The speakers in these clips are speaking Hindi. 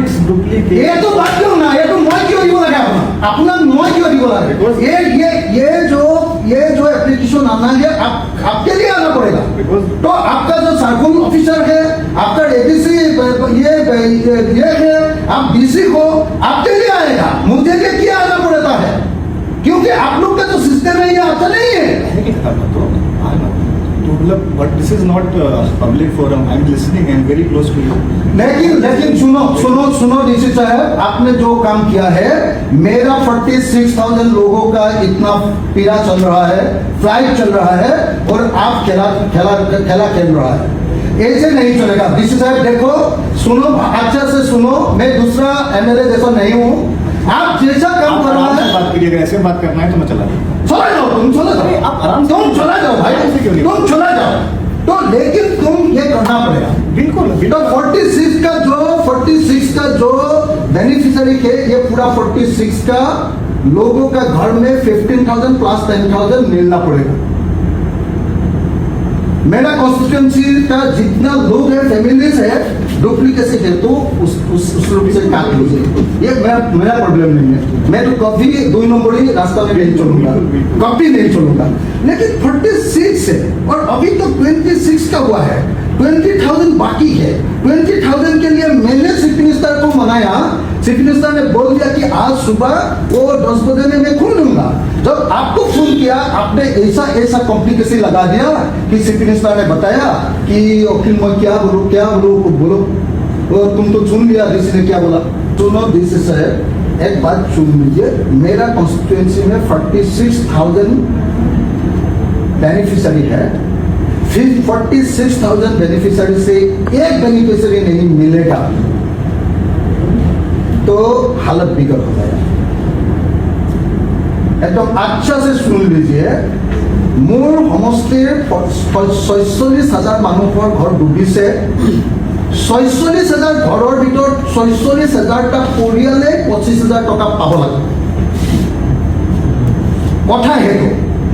it's duplicate. ये तो बात क्यों ना, ये तो मैं क्यों দিব লাগে अपना मैं क्यों দিব লাগে? ये जो एप्लीकेशन आना है आपके लिए आना पड़ेगा। तो आपका जो सर्कल ऑफिसर है, आपका एडीसी ये है, आप डीसी को आपके लिए आएगा, मुझे लिए क्या आना पड़ता है? क्योंकि आप लोग का जो सिस्टम है ये अच्छा नहीं है। But this is not public forum. I'm listening. I'm very close to you. लेकिन सुनो डीसी साहब, आपने जो काम किया है, मेरा 46,000 लोगों का इतना पीड़ा चल रहा है, फ्लाइट चल रहा है, और आप खेला खेल रहा है। ऐसे नहीं चलेगा। डीसी साहब देखो, सुनो, अच्छा से सुनो, मैं दूसरा एमएलए जैसा नहीं हूँ। आप जैसा काम कर रहा है, बात करिएगा, ऐसे बात करना है तो मैं चला जाऊँ। चला जाओ, तुम चला जाओ, आप आराम से, तुम चला जाओ भाई, तुम चला जाओ। तो लेकिन तुम ये करना पड़ेगा। बिल्कुल। तो 46 का जो बेनिफिशियरी है, ये पूरा 46 का लोगों का घर में 15,000 प्लस 10,000 मिलना पड़ेगा। मेरा कॉन्स्टिट्यूएंसी का जितना लोग है, फैमिलीज है, डुप्लीकेसी है, तो उस लोग से काट लीजिए। ये मेरा प्रॉब्लम नहीं है। मैं तो कभी 2 नंबरी रास्ता में नहीं चलूंगा, कभी नहीं चलूंगा। लेकिन 46 है और अभी तो 26 का हुआ है, 20,000 बाकी है। 20,000 के लिए मैंने चीफ मिनिस्टर को मनाया। चीफ मिनिस्टर ने बोल दिया कि आज सुबह वो 10 बजे में मैं खोल दूंगा। जब आपको फोन किया, आपने ऐसा कॉम्प्लिकेशन लगा दिया कि चीफ मिनिस्टर ने बताया कि वकील मैं क्या बोलो। और तुम तो सुन लिया डीसी ने क्या बोला। सुनो डीसी साहब, एक बात सुन लीजिए, मेरा कॉन्स्टिट्यूएंसी में 46,000 बेनिफिशियरी है। फिर 46,000 बेनिफिशियरी से एक बेनिफिशियरी नहीं मिलेगा तो हालत बिगड़ हो जाएगा। एकदम अच्छा से सुन लीजिए, मोर समष्टिर 46,000 মানুহৰ ঘৰ ডুবিছে। 46,000 ঘৰৰ ভিতৰত 46,000টা পৰিয়ালে 25,000 টকা পাব লাগে। কথা সেইটো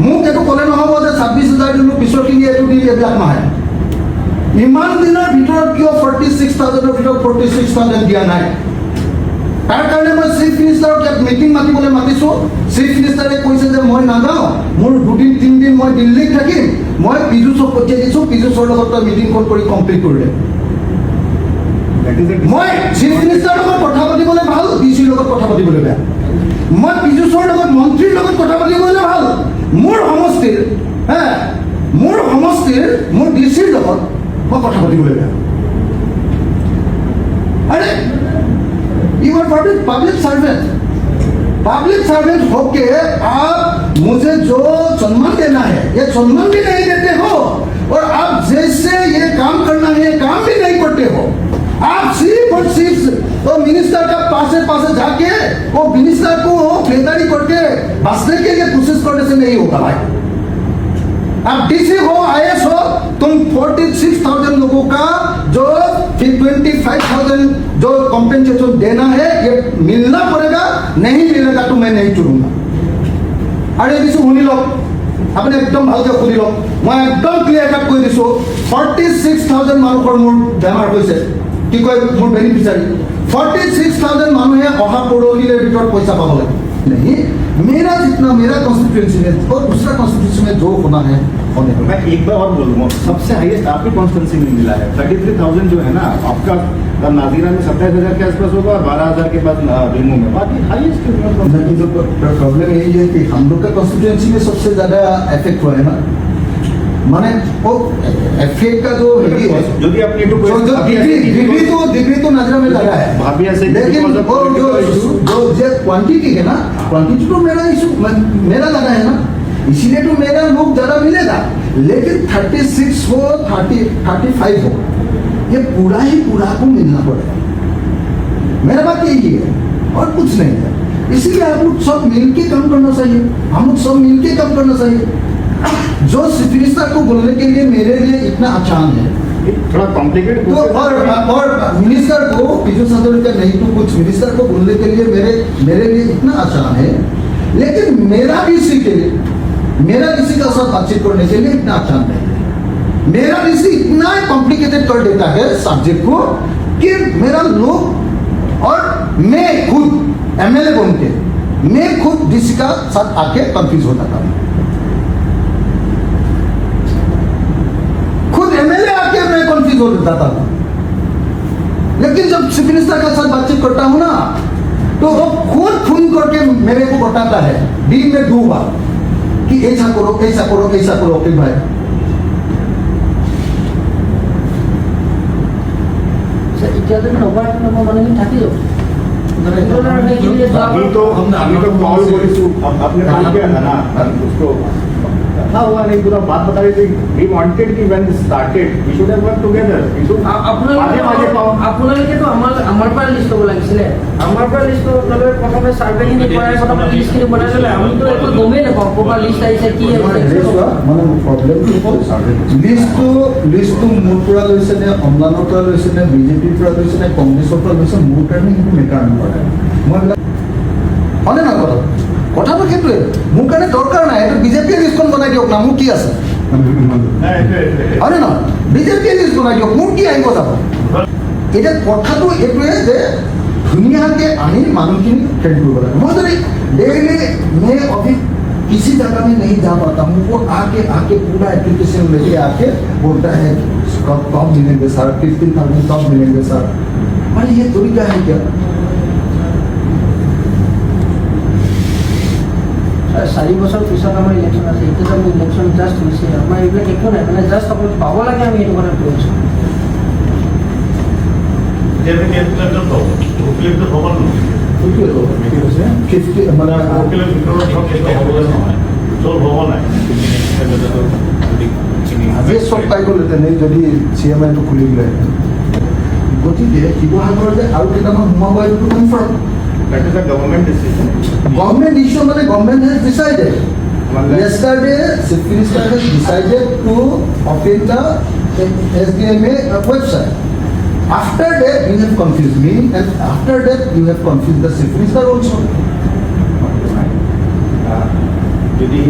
মোক এইটো ক'লে নহ'ব যে 26,000 দিলোঁ পিছৰখিনি এইটো দিলে, এইবিলাক নহয়। ইমান দিনৰ ভিতৰত কিয় 46,000ৰ ভিতৰত 46,000 দিয়া নাই? তাৰ কাৰণে মই চিফ মিনিষ্টাৰক ইয়াত মিটিং মাতিবলৈ মাতিছোঁ। চিফ মিনিষ্টাৰে কৈছে যে মই নাযাওঁ, মোৰ 2-3 দিন মই দিল্লীত থাকিম, মই পীযুষক পঠিয়াই দিছোঁ, পীযুষৰ লগত মিটিংখন কৰি কমপ্লিট কৰিলে। মই চিফ মিনিষ্টাৰৰ লগত কথা পাতিবলৈ ভাল, ডিচিৰ লগত কথা পাতিবলৈ বেয়া। মই পীযুষৰ লগত, মন্ত্ৰীৰ লগত কথা পাতিবলৈ ভাল, মোৰ সমষ্টিৰ মোৰ ডিচিৰ লগত মই কথা পাতিবলৈ বেয়া। আৰে You are public servant होके आप मुझे जो सम्मान देना है, ये सम्मान भी नहीं देते हो, और आप जैसे ये काम करना है काम भी नहीं करते हो। आप सिर्फ और सिर्फ तो मिनिस्टर का पासे जाके वो मिनिस्टर को बेदारी करके बचने के लिए कोशिश करने से नहीं होगा भाई। आप डीसी हो, आईएएस हो, तुम 46,000 लोगों का जो 25,000 जो कॉम्पेंसेशन देना है ये मिलना पड़ेगा। नहीं मिलेगा तो मैं नहीं चुनूंगा। अरे दिसो শুনি লওক, আপুনি একদম ভালকে শুনি লওক, মই একদম ক্লিয়াৰ কাট কৈ দিছোঁ। 46,000 মানুহৰ মোৰ বেমাৰ হৈছে, কি কয় মোৰ বেনিফিচিয়াৰী 46,000 মানুহে অহা পৰহিলেৰ ভিতৰত পইচা পাব লাগে। नहीं, मेरा कॉन्स्टिट्यूएंसी में और दूसरा कॉन्स्टिट्यूएंसी में जो होना है होने को। मैं एक बार और बोलूँगा, सबसे हाईएस्ट आपकी कॉन्स्टिट्यूएंसी में मिला है 33,000 जो है ना आपका, नाजीरा में 27,000 के आसपास होगा और 12,000 के बाद बेमू में, बाकी हाईएस्ट। प्रॉब्लम यही है कि हम लोग का कॉन्स्टिट्यूएंसी में सबसे ज्यादा इफेक्ट हुआ है ना, माने वो इफेक्ट का जो यदि अपनी डिग्री तो नजर में लगा है, लेकिन वो जो क्वांटिटी है ना, क्वांटिटी तो मेरा इशू मेरा लगा है ना, इसीलिए तो मेरा लोग ज्यादा मिलेगा। लेकिन 36 हो 35 हो, ये पूरा को मिलना पड़ेगा। मेरा बात यही है और कुछ नहीं है। इसीलिए आप लोग सब मिलके काम करना चाहिए, हम लोग सब मिलके काम करना चाहिए। जो चीफ मिनिस्टर को बोलने के लिए मेरे लिए इतना आसान है, थोड़ा कॉम्प्लिकेटेड तो और मिनिस्टर को पीयूष हाजरिका नहीं तो कुछ मिनिस्टर को बोलने के लिए मेरे लिए इतना आसान है, लेकिन मेरा डीसी के साथ बातचीत करने के लिए इतना आसान नहीं है। मेरा डीसी इतना कॉम्प्लिकेटेड कर देता है सब्जेक्ट को कि मेरा लोग मैं खुद एमएलए बन के मैं खुद डीसी का साथ आके कंफ्यूज होता था, खुद एमएलए आके मैं कंफ्यूज हो जाता था। लेकिन जब चीफ मिनिस्टर का साथ बातचीत करता हूँ ना, तो वो खुद फोन करके मेरे को बताता है दिन में 2 बार कि ऐसा करो ऐसा करो ऐसा करो अखिल भाई। इत्यादि नोबार माने থাকি যাব अभी तो कॉल बोली अपने कॉल किया था ना, उसको था हुआ नहीं पूरा बात बता रही थी। वी वांटेड कि when started we should have work together, কিন্তু আগে আগে পাও আপোনালোকে তো আমাৰ পৰা লিষ্ট কৰিব লাগিছিলে, আমাৰ পৰা লিষ্ট আপোনালোকে প্ৰথমে সাৰ্ভেখিনি কৰাৰ প্ৰথমে লিষ্টখিনি বনাই ল'লে। আমি তো একো গমেই নাপাওঁ ক'ৰপৰা লিষ্ট আহিছে কি আহিছে। মানে প্ৰব্লেম লিষ্টটো মোৰ পৰা লৈছে নে অম্লানৰ পৰা লৈছে নে বিজেপিৰ পৰা লৈছে নে কংগ্ৰেছৰ পৰা লৈছে, মোৰ কাৰণে কিন্তু মেটাৰ নকৰে। মই হয়নে নহয় কথাটো সেইটোৱে, মোৰ কাৰণে দৰকাৰ নাই। এইটো বিজেপিয়ে লিষ্টখন বনাই দিয়ক না, মোৰ কি আছে হয়নে নহয়? বিজেপিয়ে লিষ্ট বনাই দিয়ক, মোৰ কি আহিব যাব। এতিয়া কথাটো এইটোৱে যে ধুনীয়াকৈ আনি মানুহখিনি ট্ৰেইন কৰিব লাগে। মই যদি ডেইলি मैं अभी किसी जगह में नहीं जा पाता हूँ, वो आके पूरा एप्लीकेशन लेके आके बोलता है कब मिलेंगे सर, 15,000 कब मिलेंगे सर। अरे ये तरीका है क्या? 4 বছৰ পিছত আমাৰ ইলেকশ্যন আছে, এতিয়া আমি ইলেকশ্যন জাষ্ট হৈছে, আমাৰ এইবিলাক একো নাই, মানে জাষ্ট আপোনাক পাব লাগে, আমি এইটো কথা কৈ আছোঁ। আজি চব পাই গ'লহেঁতেন যদি CMIটো খুলি দিলেহেঁতেন। গতিকে শিৱসাগৰ যে আৰু কেইটামান সোমাব এইটো confirm. That is a government decision. Government issue, but the government has decided. Yesterday, Chief Minister has decided to open the SDMA website. After that, you have confused me, and after that, you have confused the Chief Minister also. যদি